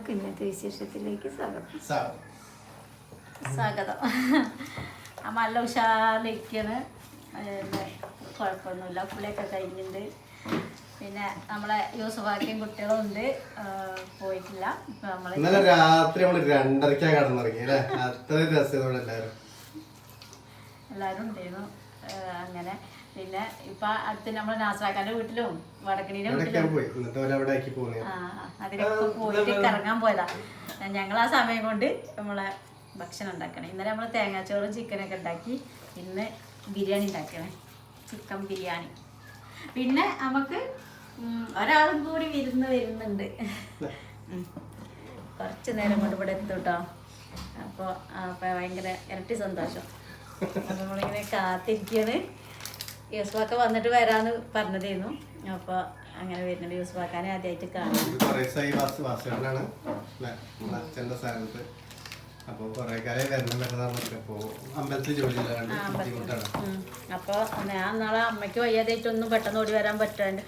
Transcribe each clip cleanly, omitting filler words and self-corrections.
എല്ലാവർക്കും ഇന്നത്തെ വിശേഷത്തിലേക്ക് സ്വാഗതം. നല്ല ഉഷാറിരിക്കാണ്, കുഴപ്പമൊന്നുമില്ല, പുള്ളിയൊക്കെ കഴിഞ്ഞിട്ടുണ്ട്. പിന്നെ നമ്മളെ യൂസുഫാക്കിയും കുട്ടികളും ഉണ്ട്, പോയിട്ടില്ല. ഇന്നലെ രാത്രി നമ്മള് 2:30 കടന്നിറങ്ങി അല്ലേ? അത്ര രസം എല്ലാവരും ഉണ്ടായിരുന്നു. അങ്ങനെ പിന്നെ ഇപ്പൊ അടുത്ത് നമ്മളെ നാസറാക്കാന്റെ വീട്ടിലും വടക്കണീന്റെ വീട്ടിലും അതിലൊക്കെ പോയിട്ട് കറങ്ങാൻ പോയതാ. ഞങ്ങൾ ആ സമയം കൊണ്ട് നമ്മളെ ഭക്ഷണം ഉണ്ടാക്കണേ. ഇന്നലെ നമ്മൾ തേങ്ങാച്ചോറും ചിക്കനൊക്കെ ഉണ്ടാക്കി. ഇന്ന് ബിരിയാണി ഉണ്ടാക്കണേ, ചിക്കൻ ബിരിയാണി. പിന്നെ നമുക്ക് ഒരാളും കൂടി വരുന്നുണ്ട്. കുറച്ച് നേരം കൊണ്ട് ഇവിടെ എത്തും കേട്ടോ. അപ്പോൾ ഭയങ്കര ഇരട്ടി സന്തോഷം. അപ്പം നമ്മളിങ്ങനെ കാത്തിരിക്കുകയാണ്. യൂസുഫൊക്കെ വന്നിട്ട് വരാന്ന് പറഞ്ഞതായിരുന്നു. അപ്പോൾ അങ്ങനെ വരുന്നുണ്ട്. യൂസുഫാക്കാനെ ആദ്യമായിട്ട് കാണാം. അപ്പൊ ഞാൻ നാളെ അമ്മയ്ക്ക് വയ്യാതായിട്ടൊന്നും പെട്ടെന്ന് ഓടി വരാൻ പറ്റാണ്ട്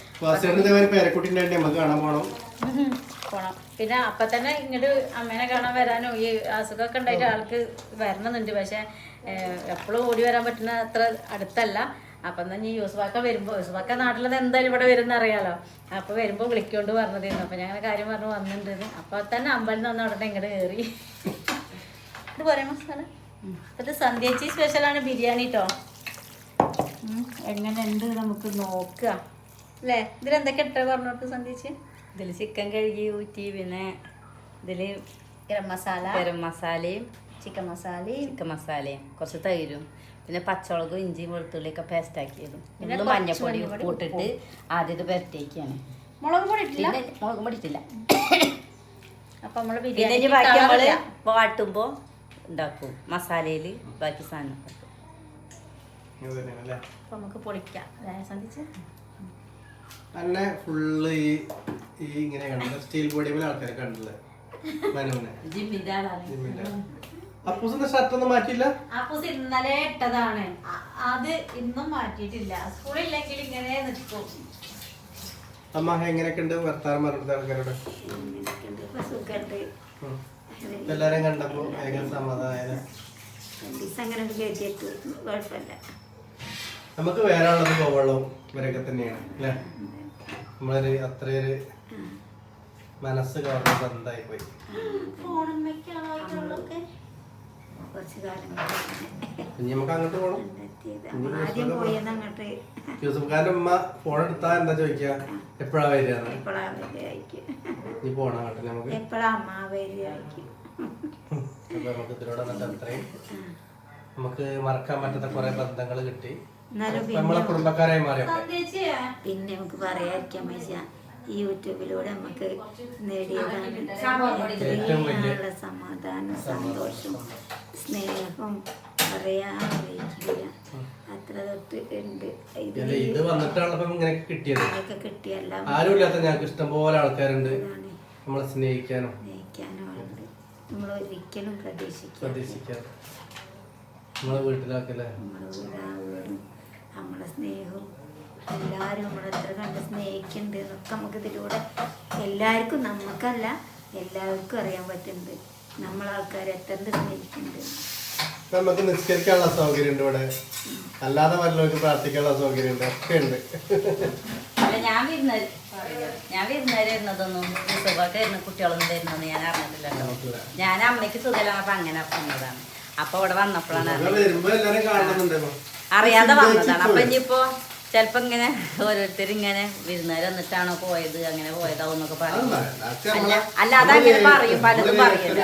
പോണം. പിന്നെ അപ്പൊ തന്നെ ഇങ്ങോട്ട് അമ്മേനെ കാണാൻ വരാനോ ഈ അസുഖമൊക്കെ ഉണ്ടായിട്ട് ആൾക്ക് വരണമെന്നുണ്ട്. പക്ഷെ എപ്പോഴും ഓടി വരാൻ പറ്റുന്ന അത്ര അടുത്തല്ല. അപ്പം എന്നാൽ ഈ യൂസുഫാക്ക വരുമ്പോൾ, യൂസുഫാക്ക നാട്ടിലത് എന്തായാലും ഇവിടെ വരുന്ന അറിയാലോ. അപ്പോൾ വരുമ്പോൾ വിളിക്കൊണ്ട് പറഞ്ഞതായിരുന്നു. അപ്പം ഞങ്ങൾ കാര്യം പറഞ്ഞ് വന്നിട്ടുണ്ട്. അപ്പോൾ തന്നെ അമ്പലം വന്ന ഉടനെ ഇങ്ങോട്ട് കയറി. ഇത് പറയാം മസാല. ഇപ്പോഴത്തെ സന്ധ്യേച്ചി സ്പെഷ്യലാണ് ബിരിയാണി കേട്ടോ. എങ്ങനെ ഉണ്ട് നമുക്ക് നോക്കുക അല്ലേ? ഇതിലെന്തൊക്കെ ഇട്ടേ പറഞ്ഞോട്ട് സന്ധ്യേച്ചി? ഇതിൽ ചിക്കൻ കഴുകി ഊറ്റി, പിന്നെ ഇതിൽ ഗരം മസാലയും ചിക്കൻ മസാലയും കുറച്ച് തൈരും, പിന്നെ പച്ചമുളകും ഇഞ്ചിയും വെളുത്തുള്ളിയൊക്കെ പേസ്റ്റ് ആക്കിയതും, പിന്നെ മഞ്ഞപ്പൊടി ഇട്ടിട്ട് ആദ്യം ഇത് പുരട്ടിയേക്കാണ്. മുളക് പൊടി ഇട്ടില്ല? മുളകും പൊടി ഇട്ടില്ല. അപ്പം നമ്മൾ പിന്നെ ബാക്കി നമ്മൾ വാട്ടുമ്പോൾ ഉണ്ടാക്കും മസാലയിൽ ബാക്കി സാധനം. അപ്പം നമുക്ക് പൊടിക്കാം സന്ധിച്ച്. അന്നെ ഫുള്ള് ഈ ഇങ്ങനെ കണ്ടത് സ്റ്റീൽ ബോഡി പോലെ ആൾക്കാരെ കണ്ടല്ലേ? അപ്പൂസിന്റെ ഷർട്ട് ഒന്നും മാറ്റിയില്ല. അപ്പൂസ് ഇന്നലെ ഇട്ടതാണ്, അത് ഇന്നും മാറ്റിയിട്ടില്ല. സ്കൂളില്ലെങ്കിൽ ഇങ്ങനെ നിൽക്കും. അമ്മ എങ്ങനെയൊക്കെ ഉണ്ട് വർത്താനം പറഞ്ഞിട്ട് ആൾക്കാരോട്? എല്ലാരും കണ്ടപ്പോ ഭയങ്കര സമാധാനം. നമുക്ക് വേറെ ഉള്ളത് പോവള്ളവും ഇവരൊക്കെ തന്നെയാണ് അല്ലേ? നമ്മളൊരു അത്രയൊരു മനസ്സ് കവർന്ന ബന്ധമായി പോയി. നമുക്ക് അങ്ങോട്ട് പോകണം. യൂസുഫ്ഖാന്റെ ഉമ്മ ഫോൺ എടുത്താ എന്താ ചോദിക്കാ? എപ്പോഴാ വരിക? നീ പോണ അങ്ങോട്ട് നമുക്ക്. അപ്പൊ നമുക്ക് ഇതിലൂടെ വന്നിട്ട് അത്രയും നമുക്ക് മറക്കാൻ പറ്റാത്ത കുറെ ബന്ധങ്ങൾ കിട്ടി. നമ്മളെ കുടുംബക്കാരായി മാറി. പിന്നെ നമുക്ക് പറയാതിരിക്കാൻ പറ്റില്ല, ഈ യൂട്യൂബിലൂടെ നമുക്ക് നേടിയതാണ് സമാധാനം, സന്തോഷം, സ്നേഹം പറയാൻ അറിയിക്കില്ല. അത്ര തൊട്ട് ഉണ്ട്. ഇത് വന്നിട്ടാണ് ഇങ്ങനെ കിട്ടിയത്. ഇതൊക്കെ കിട്ടിയല്ല, ആരും ഇല്ലാത്ത ഞങ്ങൾക്ക് ഇഷ്ടംപോലെ ആൾക്കാരുണ്ട് നമ്മളെ സ്നേഹിക്കാനും ഉണ്ട്. നമ്മൾ ഒരിക്കലും പ്രതീക്ഷിക്കാം. നമ്മളെ വീട്ടിലാക്കല്ലേ, നമ്മളെ സ്നേഹവും എല്ലാവരും നമ്മളെത്ര കണ്ട് സ്നേഹിക്കുന്നുണ്ട് എന്നൊക്കെ നമുക്ക് ഇതിലൂടെ എല്ലാവർക്കും, നമുക്കല്ല എല്ലാവർക്കും അറിയാൻ പറ്റുന്നുണ്ട് നമ്മളാൾക്കാർ എത്ര സ്നേഹിക്കുന്നുണ്ട്. നമുക്ക് നിസ്കരിക്കാനുള്ള സൗകര്യം ഉണ്ട് ഇവിടെ, അല്ലാതെ വല്ലവർക്ക് പ്രാർത്ഥിക്കാനുള്ള സൗകര്യം ഉണ്ട്, ഒക്കെ ഉണ്ട്. ഞാൻ വിരുന്നേരുന്നതൊന്നും കുട്ടികളൊന്നും തരുന്നൊന്നും ഞാൻ അറിഞ്ഞിട്ടില്ലല്ലോ. ഞാൻ അമ്മയ്ക്ക് സുഖമില്ല, അപ്പൊ അങ്ങനെ വന്നതാണ്. അപ്പൊ ഇവിടെ വന്നപ്പോഴാണ് അറിയാതെ വന്നതാണ്. അപ്പൊ ഇനിയിപ്പോ ചിലപ്പോ ഇങ്ങനെ ഓരോരുത്തർ ഇങ്ങനെ വിരുന്നേരം വന്നിട്ടാണോ പോയത്, അങ്ങനെ പോയതാവും എന്നൊക്കെ പറയും. അല്ല അതങ്ങനെ പറയും, പലതും പറയല്ലോ.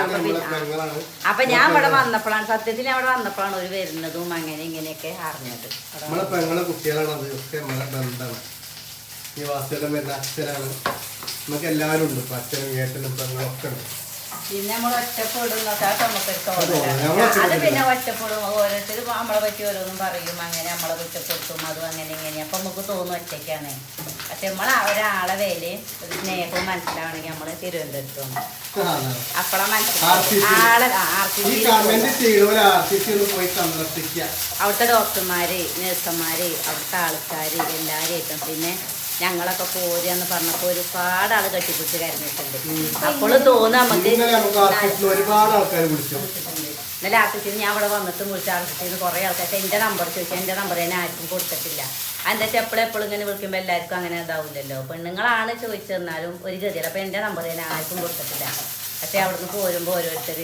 അപ്പൊ ഞാൻ ഇവിടെ വന്നപ്പോഴാണ്, സത്യത്തിൽ ഞാൻ ഇവിടെ വന്നപ്പോഴാണ് ഒരു വരുന്നതും അങ്ങനെ ഇങ്ങനെയൊക്കെ അറിഞ്ഞത്. നമുക്ക് എല്ലാവരും ഉണ്ട്, അച്ഛനും ഏട്ടനും പെങ്ങളൊക്കെ ഉണ്ട്. പിന്നെ നമ്മൾ ഒറ്റപ്പെടുന്നൊക്കെ നമുക്കൊരു തോന്നലാണ്. അത് പിന്നെ ഒറ്റപ്പെടും, ഓരോരുത്തർ നമ്മളെ പറ്റി ഓരോന്നും പറയും, അങ്ങനെ നമ്മളെ കുറ്റപ്പെടുത്തും, അതും അങ്ങനെ ഇങ്ങനെ. അപ്പൊ നമുക്ക് തോന്നും ഒറ്റയ്ക്കാണ്. പക്ഷെ നമ്മൾ ഒരാളെ വിലയും ഒരു സ്നേഹവും മനസ്സിലാവണമെങ്കിൽ നമ്മള് തിരുവനന്തപുരത്ത് വന്നു. അപ്പഴാ മനസ്സിലാവും. അവിടുത്തെ ഡോക്ടർമാര്, നഴ്സുമാര്, അവിടുത്തെ ആൾക്കാര് എല്ലാവരും. പിന്നെ ഞങ്ങളൊക്കെ പോരുകയെന്ന് പറഞ്ഞപ്പോൾ ഒരുപാട് ആള് കെട്ടിപ്പിടിച്ച് കരഞ്ഞിട്ടുണ്ട്. അപ്പോൾ തോന്നുന്നു നമുക്ക് ഒരുപാട് ആൾക്കാർ വിളിച്ചു. ഇന്നലെ ആർട്ടിസ്റ്റിന് ഞാൻ ഇവിടെ വന്നിട്ട് വിളിച്ച ആർട്ടിസ്റ്റിന് കുറേ ആൾക്കാർ എൻ്റെ നമ്പർ ചോദിച്ചാൽ എൻ്റെ നമ്പർ ഞാൻ ആർക്കും കൊടുത്തിട്ടില്ല. എന്താ വെച്ചാൽ എപ്പോഴും ഇങ്ങനെ വിളിക്കുമ്പോൾ എല്ലാവർക്കും അങ്ങനെ ഇതാവില്ലല്ലോ. പെണ്ണുങ്ങളാണ് ചോദിച്ചെന്നാലും ഒരു ഗതിയില്ല. അപ്പോൾ എൻ്റെ നമ്പർ ഞാൻ ആർക്കും കൊടുത്തിട്ടില്ല. പക്ഷേ അവിടുന്ന് പോരുമ്പോൾ ഓരോരുത്തർ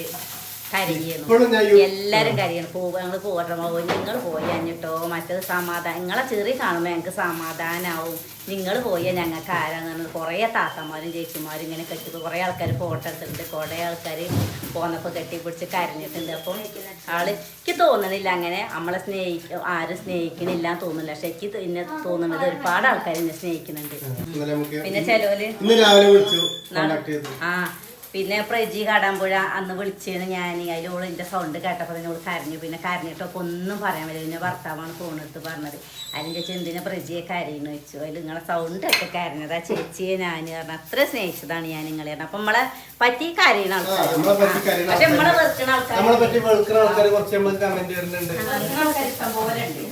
കരിയുന്നു, എല്ലാരും കരിയണം. ഞങ്ങൾ പോകട്ടെ, നിങ്ങൾ പോയി അഞ്ഞിട്ടോ മറ്റത് സമാധാനം. നിങ്ങളെ ചെറിയ കാണുമ്പോൾ ഞങ്ങൾക്ക് സമാധാനാവും. നിങ്ങൾ പോയാൽ ഞങ്ങൾക്ക് ആരാന്ന് കുറേ താത്തമാരും ചേച്ചിമാരും ഇങ്ങനെ കെട്ടി കുറേ ആൾക്കാർ ഫോട്ടോ എടുത്തിട്ടുണ്ട്. കുറേ ആൾക്കാർ പോന്നപ്പോൾ കെട്ടിപ്പിടിച്ച് കരഞ്ഞിട്ടുണ്ട്. അപ്പം എനിക്ക് തോന്നണില്ല അങ്ങനെ നമ്മളെ ആരും സ്നേഹിക്കണില്ല തോന്നുന്നില്ല. പക്ഷെ എനിക്ക് എന്നെ തോന്നുന്നത് ഒരുപാട് ആൾക്കാർ എന്നെ സ്നേഹിക്കുന്നുണ്ട്. പിന്നെ ചിലവര് പിന്നെ പ്രജി കാടാമ്പുഴ അന്ന് വിളിച്ചേന്ന് ഞാൻ. അതിലോള് എൻ്റെ സൗണ്ട് കേട്ടപ്പോൾ തന്നെ ഓള് കരഞ്ഞു. പിന്നെ കരഞ്ഞിട്ടൊക്കെ ഒന്നും പറയാൻ പറ്റില്ല. പിന്നെ ഭർത്താവാണ് ഫോണെടുത്ത് പറഞ്ഞത്. അതിൻ്റെ ചേച്ചി എന്തിനാ പ്രജിയെ കരയെന്ന് വെച്ചു. അതിൽ നിങ്ങളെ സൗണ്ട് ഒക്കെ കരഞ്ഞത് ആ ചേച്ചിയെ ഞാൻ പറഞ്ഞു അത്ര സ്നേഹിച്ചതാണ് ഞാൻ നിങ്ങളെ പറഞ്ഞു. അപ്പം നമ്മളെ പറ്റി കരയുന്ന ആൾക്കാർ, പക്ഷെ നമ്മളെ വെറുക്കുന്ന ആൾക്കാർ ഇഷ്ടം പോലെ ഉണ്ട്.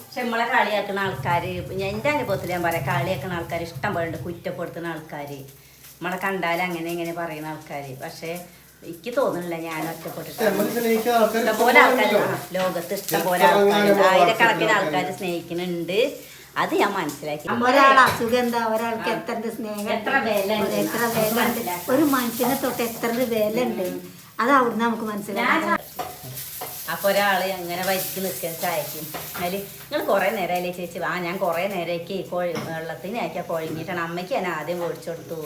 പക്ഷെ നമ്മളെ കളിയാക്കുന്ന ആൾക്കാർ, എൻ്റെ അനുഭവത്തിൽ ഞാൻ പറയാം, കളിയാക്കുന്ന ആൾക്കാർ ഇഷ്ടം പോലെ ഉണ്ട്. കുറ്റപ്പെടുത്തുന്ന ആൾക്കാർ, നമ്മളെ കണ്ടാൽ അങ്ങനെ ഇങ്ങനെ പറയുന്ന ആൾക്കാർ. പക്ഷെ എനിക്ക് തോന്നുന്നില്ല ഞാൻ ഒറ്റപ്പെട്ടിട്ട്. ഇഷ്ടംപോലെ ആൾക്കാർ ലോകത്ത് ഇഷ്ടംപോലെ ആൾക്കാരുണ്ട്, ആയിരക്കണക്കിന് ആൾക്കാർ സ്നേഹിക്കുന്നുണ്ട്. അത് ഞാൻ മനസ്സിലാക്കി. ഒരാൾ അസുഖം എന്താ, ഒരാൾക്ക് എത്ര സ്നേഹം, എത്ര വില ഉണ്ട്, ഒരു മനുഷ്യനെ തൊട്ട് എത്ര വില ഉണ്ട്, അത് അവിടുന്ന് നമുക്ക് മനസ്സിലാക്കാം. അപ്പൊ ഒരാള് അങ്ങനെ വരിക്ക് നിൽക്കാൻ ചായക്കും അതിൽ നിങ്ങൾ കുറേ നേരമല്ലേ ചേച്ചി. ഞാൻ കുറേ നേരേക്ക് വെള്ളത്തിനാക്കിയാൽ കുഴങ്ങിയിട്ടാണ്. അമ്മയ്ക്ക് ഞാൻ ആദ്യം മേടിച്ചു കൊടുത്തു.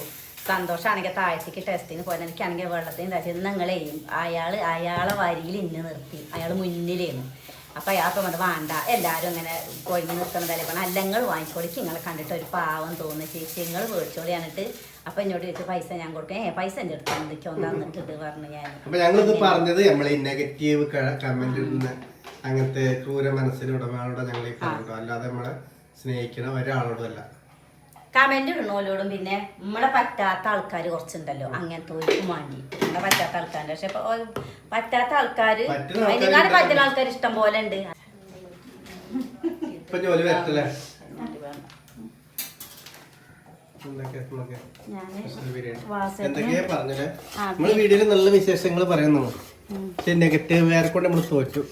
സന്തോഷമാണെങ്കിൽ താഴത്തേക്ക് ടെസ്റ്റിന് പോയാൽ എനിക്കാണെങ്കിൽ വെള്ളത്തിന് താഴ്ച നിങ്ങളെയും അയാളെ വരിയിൽ ഇന്ന് നിർത്തി. അയാൾ മുന്നിലേന്നു. അപ്പം അയാൾക്ക് വേണ്ട എല്ലാവരും അങ്ങനെ കൊഴിഞ്ഞ് നിൽക്കുന്നതല്ലേ പറഞ്ഞാൽ അല്ല നിങ്ങൾ വാങ്ങിക്കോളിക്ക് നിങ്ങളെ കണ്ടിട്ട് ഒരു പാവം തോന്നുന്നു ചേച്ചി, നിങ്ങൾ മേടിച്ചോളി എന്നിട്ട്. അപ്പം എന്നോട് ചോദിച്ചു പൈസ ഞാൻ കൊടുക്കാം. പൈസ എൻ്റെ അടുത്ത് എന്തൊക്കെയോ തന്നിട്ടുണ്ട് പറഞ്ഞു ഞാൻ. അപ്പം ഞങ്ങളിത് പറഞ്ഞത് നമ്മളെ നെഗറ്റീവ് കമന്റ് ഇടുന്ന അങ്ങനത്തെ ക്രൂര മനസ്സിലുടമകളോട് ഞങ്ങൾ ഈ പറഞ്ഞോ, അല്ലാതെ നമ്മളെ സ്നേഹിക്കുന്ന ഒരാളോടും അല്ല. കമന്റ് ഇടുന്നോലോടും പിന്നെ നമ്മളെ പറ്റാത്ത ആൾക്കാർ കുറച്ചുണ്ടല്ലോ, അങ്ങനത്തെ ഒരു വേണ്ടി നമ്മളെ പറ്റാത്ത ആൾക്കാരുണ്ട്. പക്ഷെ പറ്റാത്ത ആൾക്കാര് അതിനെക്കാട് പറ്റുന്ന ആൾക്കാർ ഇഷ്ടം പോലെ ഉണ്ട്. ഇപ്പൊ ജോലി വരട്ടല്ലേ എന്തൊക്കെയാ പറഞ്ഞല്ലേ. നമ്മള് വീഡിയോയിൽ നല്ല വിശേഷങ്ങൾ പറയുന്നു, പക്ഷെ നെഗറ്റീവ് വേറെ കൊണ്ട് നമ്മൾ തോറ്റു.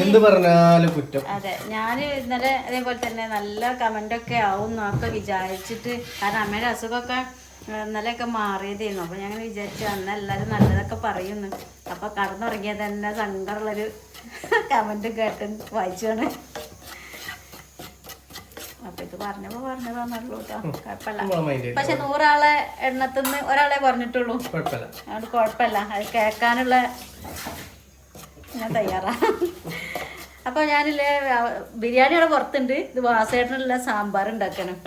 എന്ത് പറഞ്ഞാലും കുറ്റം. അതെ, ഞാൻ ഇന്നലെ അതേപോലെ തന്നെ നല്ല കമന്റൊക്കെ ആവും എന്നൊക്കെ വിചാരിച്ചിട്ട്, കാരണം അമ്മയുടെ അസുഖമൊക്കെ ഇന്നലെയൊക്കെ മാറിയതായിരുന്നു. അപ്പൊ ഞങ്ങൾ വിചാരിച്ചു അന്ന് എല്ലാവരും നല്ലതൊക്കെ പറയുന്നു. അപ്പൊ കടന്നുറങ്ങിയത് തന്നെ സങ്കടമുള്ളൊരു കമന്റ് കേട്ട് വായിച്ചാണ്. അപ്പൊ ഇത് പറഞ്ഞതാണല്ലോ കേട്ടോ, കുഴപ്പമില്ല. പക്ഷെ 100 ആളെ എണ്ണത്തിന്ന് ഒരാളെ പറഞ്ഞിട്ടുള്ളൂ, അതുകൊണ്ട് കുഴപ്പമില്ല. അത് കേൾക്കാനുള്ള ഞാൻ തയ്യാറാ. അപ്പൊ ഞാനില്ലേ ബിരിയാണിയുടെ പുറത്തുണ്ട്. ഇത് വാസേട്ടനുള്ള സാമ്പാർ ഉണ്ടാക്കണം.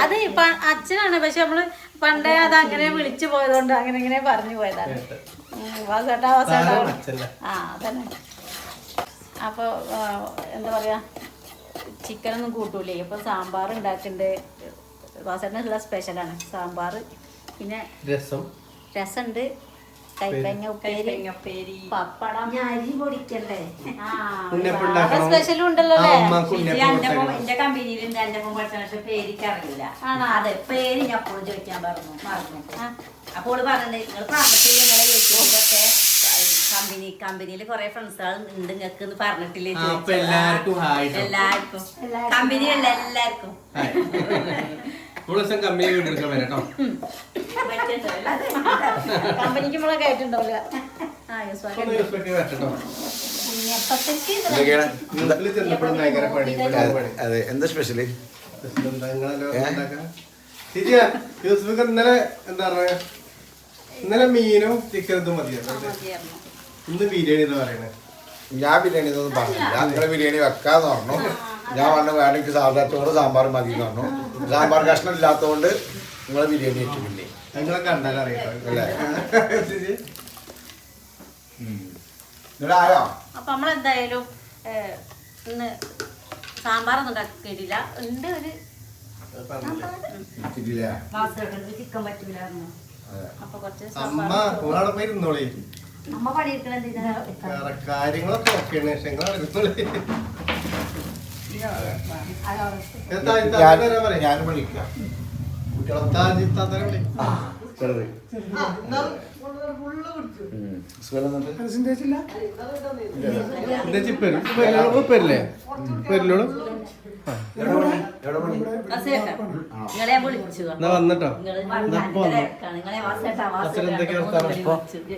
അത് ഇപ്പൊ അച്ഛനാണ്, പക്ഷെ നമ്മള് പണ്ടേ അത് അങ്ങനെ വിളിച്ചു പോയതുകൊണ്ട് അങ്ങനെ ഇങ്ങനെ പറഞ്ഞു പോയതാണ്. വാസേട്ടാ ആ അതന്നെ. അപ്പൊ എന്താ പറയാ, ചിക്കനൊന്നും കൂട്ടൂലേ. അപ്പൊ സാമ്പാർ ഉണ്ടാക്കണ്ട്. വാസേട്ടനുള്ള സ്പെഷ്യലാണ് സാമ്പാർ. പിന്നെ രസമുണ്ട്, കൈപ്പങ്ങ ഉപ്പേരി, പപ്പടം, അരി പൊടിക്കണ്ടേ, സ്പെഷ്യലും ഉണ്ടല്ലോ. എന്റെ കമ്പനിയിലുണ്ട് എന്റെ പക്ഷെ പേരിക്ക് അറിയില്ല. അതെ, പേര് ഞാൻ എപ്പോഴും ചോദിക്കാൻ മറന്നു. അപ്പോൾ പറഞ്ഞിട്ടുണ്ട് നിങ്ങൾ പറഞ്ഞിട്ടില്ല, നിങ്ങളെ യൂട്യൂബിലൊക്കെ കമ്പനിയിൽ കുറെ ഫ്രണ്ട്സുകൾ ഉണ്ട് നിങ്ങൾക്ക് എന്ന് പറഞ്ഞിട്ടില്ലേ. എല്ലാവർക്കും കമ്പനിയുള്ള എല്ലാവർക്കും കമ്പനിക്ക് നമ്മളെ കേട്ടിട്ടുണ്ടാവില്ല. അതെ, എന്താ സ്പെഷ്യല്? ഇന്നലെ എന്താ പറയാ, ഇന്നലെ മീനും ചിക്കനും മതിയായിരുന്നു. ഇന്ന് ബിരിയാണി എന്ന് പറയണേ. ഞാൻ ബിരിയാണി ഒന്നും പറഞ്ഞില്ല. നിങ്ങളെ ബിരിയാണി വെക്കാന്ന് പറഞ്ഞു. ഞാൻ പറഞ്ഞു വേണമെങ്കിൽ സാധാ ചോറ് സാമ്പാർ മതി എന്ന് പറഞ്ഞു. സാമ്പാർ കഷ്ണം ഇല്ലാത്തതുകൊണ്ട് നിങ്ങളെ ബിരിയാണി വെച്ചിട്ടില്ലേ. നിങ്ങളെ കണ്ടാലറിയാം അല്ലേ. ആയോ? അപ്പൊ നമ്മളെന്തായാലും ഇന്ന് സാമ്പാറൊന്നും ഉണ്ടാക്കിയിട്ടില്ല. ഉണ്ട് ഒരു ചിക്കൻ പറ്റില്ലായിരുന്നു. അപ്പൊ കുറച്ച് അമ്മ പോയി ഇരുന്നോളേ. നമ്മ പണിയെടുക്കണത് വേറെ കാര്യങ്ങളൊക്കെ ഓക്കെയാണ് പക്ഷെ ഞാനും വിളിക്കാം ചെറുത് നിങ്ങളെ വിളിച്ചു വന്നിട്ടോ നിങ്ങളെ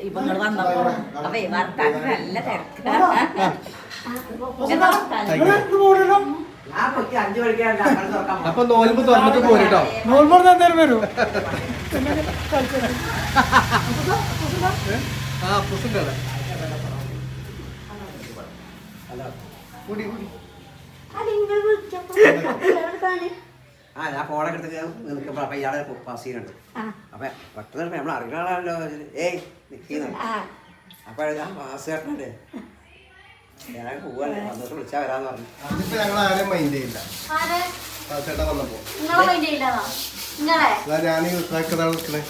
ഇപ്പൊ നിങ്ങൾ വന്നപ്പോ അപ്പൊ വർത്താനം നല്ല തിരക്കാണ് അപ്പൊ നോൽമ്പ് തുറന്നിട്ട് പോരിട്ടോ ആ പുസ്തക ഞാൻ ഫോണൊക്കെ എടുത്ത് നിൽക്കുമ്പോൾ അപ്പൊ ഇയാളെ പാസ് ചെയ്യുന്നുണ്ട് അപ്പൊ പെട്ടെന്ന് നമ്മൾ അറിയുന്ന ആളാണല്ലോ ഏയ് നിൽക്കുന്നു അപ്പൊ ഞാൻ പാസ് കേട്ടേ ഞാൻ പോവാല്ലേ സന്തോഷം വിളിച്ചാൽ വരാന്ന് പറഞ്ഞു. അതിപ്പോ ഞങ്ങൾ ആരും മൈൻഡ് ചെയ്യില്ല ചേട്ടാ വന്നപ്പോ ഞാൻ നിൽക്കണേ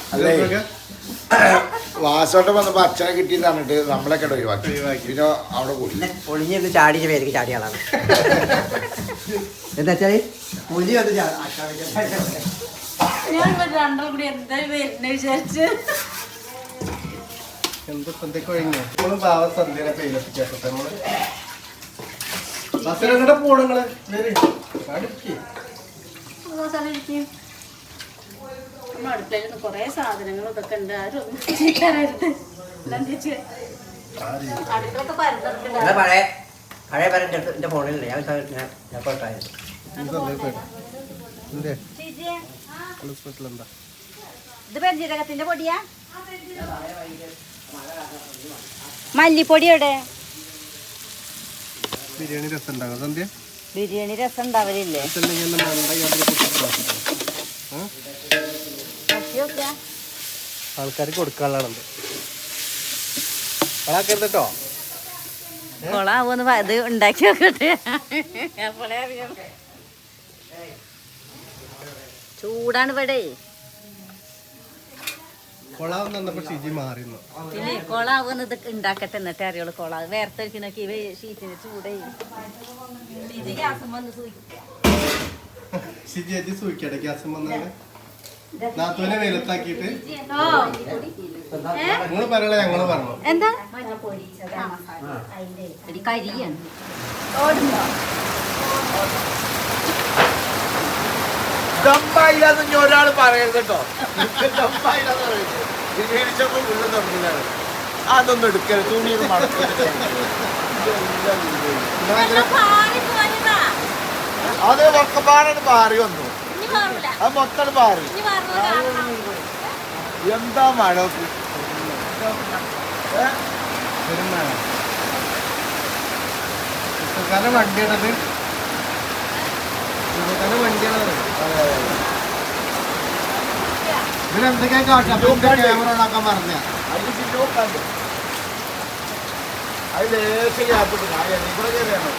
വാസോട്ടം വന്നപ്പോ അച്ഛനെ കിട്ടിയെന്ന് പറഞ്ഞിട്ട് നമ്മളൊക്കെ ഒഴിവാക്കി പിന്നെ അവിടെ കൂടി ഒളിഞ്ഞിരുന്ന് ചാടിയ പേർക്ക് ചാടിയ ആളാണ്. എന്താ വെച്ചാല് ഒളിഞ്ഞു വന്ന് ഞാൻ രണ്ടാൾ കൂടി എന്തായാലും വരുന്ന വിചാരിച്ച് എന്തൊക്കെ കഴിഞ്ഞു നമ്മള് ഭാവ സന്ധ്യനെ പെയിലെത്തിക്കാട്ടെ നമ്മള് ബസ്സിലെങ്ങടെ പോണങ്ങള് അടുക്കളയിൽ കൊറേ സാധനങ്ങൾ ഇതൊക്കെ ഉണ്ട് ആരും ഒന്നും ചെയ്യാനായിട്ട് അടുക്കളൊക്കെ പരന്നിട്ടുണ്ട്. പഴയ പഴയ പേരൻ്റെ അടുത്ത് എൻ്റെ ഫോണിലില്ല ഞാൻ ട്രായത് ഇത് പെരുംജീരകത്തിന്റെ പൊടിയാ മല്ലിപ്പൊടി എവിടെ? ബിരിയാണി രസം ഉണ്ടാകും സന്ധ്യ ബിരിയാണി രസം ഉണ്ടാവലില്ലേ? ആൾക്കാർക്ക് കൊടുക്കാനുള്ളതാണ് കളാക്കരുതട്ടോ കൊളാവൂന്ന് ഇത് ഉണ്ടാക്കി നോക്കട്ടെ. ചൂടാണ് ഇവിടെ. കൊളാവ് തന്നപ്പോ ഷിജി മാറിന്നു പിന്നെ കൊളാവുന്ന ഇത് ഉണ്ടാക്കട്ടെ എന്നിട്ട് അറിയുള്ളൂ. കൊളാവ് വേർത്തൊരുക്കി നോക്കി ഇവ ഷീറ്റിന് ചൂടേ ഷിജി ചേച്ചി സൂക്കട്ടെ ഗ്യാസും വന്നാല് നാത്തൂനെ വെയിലത്താക്കിയിട്ട് നിങ്ങള് പറയണ ഞങ്ങള് പറഞ്ഞു എന്താ കരിയാണ് ദമ്പായില്ലാന്ന് ഒരാൾ പറയരുത് കേട്ടോ. ദമ്പായില്ലാന്ന് പറയുന്നത് ബിരിയാണിച്ചപ്പോ ഉള്ളിൽ തുറന്നില്ലാണ് അതൊന്നും എടുക്കരുത് തുണിയൊന്നും മടക്കരുത്. അത് ഒക്കപ്പാടാണ് പാറി വന്നു അത് മൊത്തം പാറി എന്താ മഴ പുസ്തകാരുടെ വണ്ടിയാണത് പുസ്തകാരുടെ വണ്ടിയാണത് ഇതിലെന്തൊക്കെയാ കാട്ടാ ക്യാമറ ഉണ്ടാക്കാൻ പറഞ്ഞ അതിന് ചിന്നോക്കാണ്ട് അത് ലേശം ഗ്യാപ്പിട്ട് ഇവിടെ കയറിയാണോ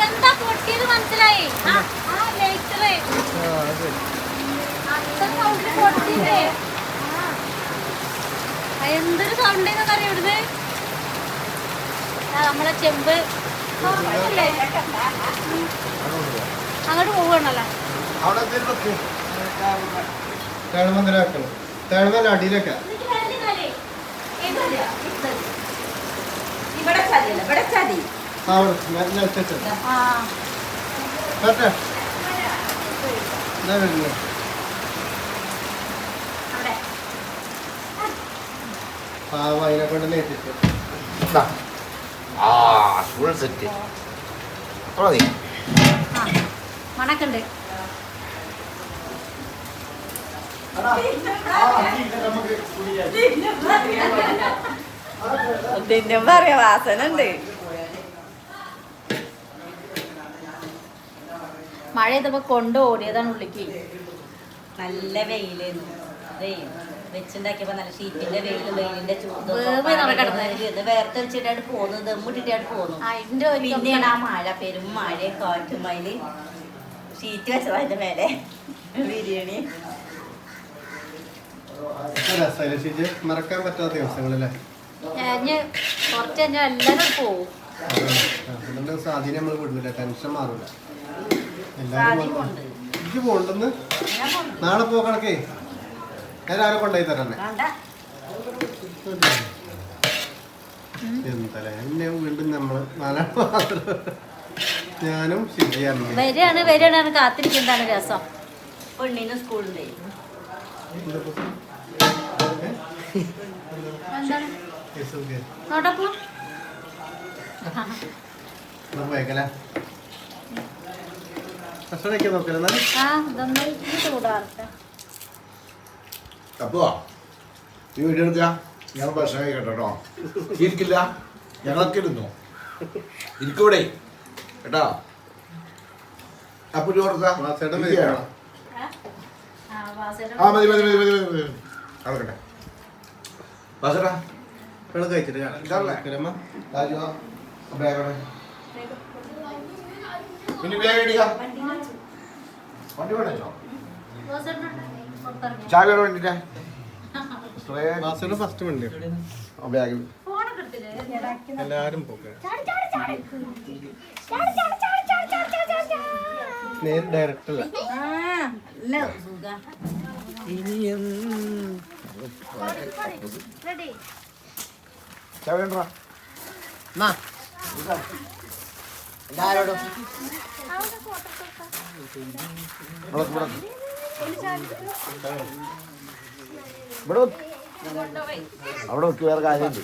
എന്താ പൊട്ടിയത് മനസ്സിലായി? എന്തൊരു സൗണ്ട് അറിയാം ഇവിടുന്ന് നമ്മളെ ചെമ്പ് അങ്ങോട്ട് പോവുകയാണല്ലോ. അവിടെ തേണമെന്തിനാ വെക്കണം തേണമെല്ലാം അടിയിലേക്കാ ഇവിടെ ചതിയല്ല ഇവിടെ ചതി. പാവ അതിനെ കൊണ്ട് നേറ്റിച്ചു ഫുൾ സെറ്റ് മണക്കുണ്ട്. ഇതിന്റെ പറയാ വാസന ഉണ്ട്. മഴ ചെയ്തപ്പോ കൊണ്ട് ഓടിയതാണ് ഉള്ളിക്ക്. നല്ല വെയിലായിരുന്നു. വെച്ചുണ്ടാക്കിയപ്പോ നല്ല ഷീറ്റിന്റെ വെയിലിന്റെ വേവ് ഇത് വേർത്ത് വെച്ചിട്ടാണ് പോന്നു ദമ്മിട്ടിട്ടാണ് പോന്നു പിന്നെയാണ് ആ മഴ പെരും മഴ കാറ്റും അതില് ഷീറ്റ് വെച്ചതാ അതിന്റെ മേലെ ബിരിയാണി രസമായില്ലേ ഷീജ? മറക്കാൻ പറ്റാത്ത ദിവസങ്ങളല്ലേ? കുറച്ച് കഴിഞ്ഞാൽ എല്ലാവരും പോവും. അതുകൊണ്ട് സ്വാധീനം നമ്മൾ വിടില്ല, ടെൻഷൻ മാറില്ല. എല്ലാവരും എനിക്ക് പോണ്ടെന്ന് നാളെ പോകണക്കേ ഞാൻ ആരെ കൊണ്ടുപോയി തരണ്ടേ? എന്തല്ലേ എന്നെ വീണ്ടും നമ്മള് ഞാനും ശരിയാണ് വരികയാണ് കാത്തിരിക്കുന്നതാണ് രസം. പെണ്ണിന് സ്കൂളിന്റെ പോയേക്കല ഭക്ഷണം നോക്കല ചൂടാറട്ടെ. അപ്പോ ഈ വീഡിയോ എടുക്കുക, ഞാൻ ഭക്ഷണം കഴിക്കട്ടോ. ഇരിക്കില്ല, ഞങ്ങളൊക്കെ ഇരുന്നു ഇരിക്കൂടെ കേട്ടോ. അപ്പൊ കൊടുക്കാം. ആ മതി മതി മതി മതി മതി അടക്കട്ടെ. വാസടാ കഴിച്ചിട്ട് പിന്നെ ബാഗ് അടിക്കാം. വണ്ടി വേണോ? ചായ വേണോ വേണ്ടിട്ടാ? ഫസ്റ്റ് വണ്ടി ബാഗ് എല്ലാരും പോക ഡയറക്റ്റ് അല്ല ചായ വേണ്ടാ എല്ലാരോടും അവിടെ വെക്ക്, വേറെ കാര്യമുണ്ട്.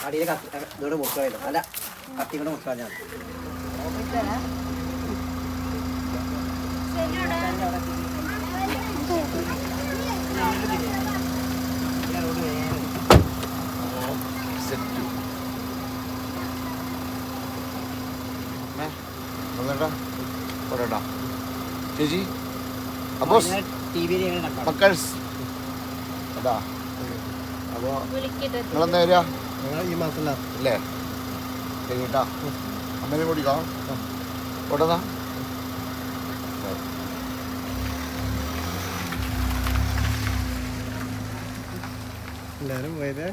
അടിയിൽ ഇതോടെ മുറിക്കാറില്ല, അല്ല കത്തി കൊണ്ട് മുറിക്കാൻ ഞാൻ ചേച്ചി അപ്പോ ടി വിയിൽ ഞങ്ങൾ കണ്ടു. മക്കൾസ് അതാ. അപ്പോൾ നിങ്ങളെന്താ വരിക? ഈ മാസം അല്ലേ? കേട്ടാ അമ്മേനെ കൂടിക്കാം ഓടുന്ന എല്ലാരും പോയതേ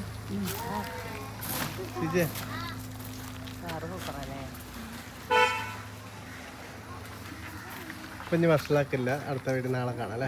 ഇപ്പൊ ഇനി വഷളാക്കില്ല. അടുത്ത വീട് നാളെ കാണാം അല്ലേ?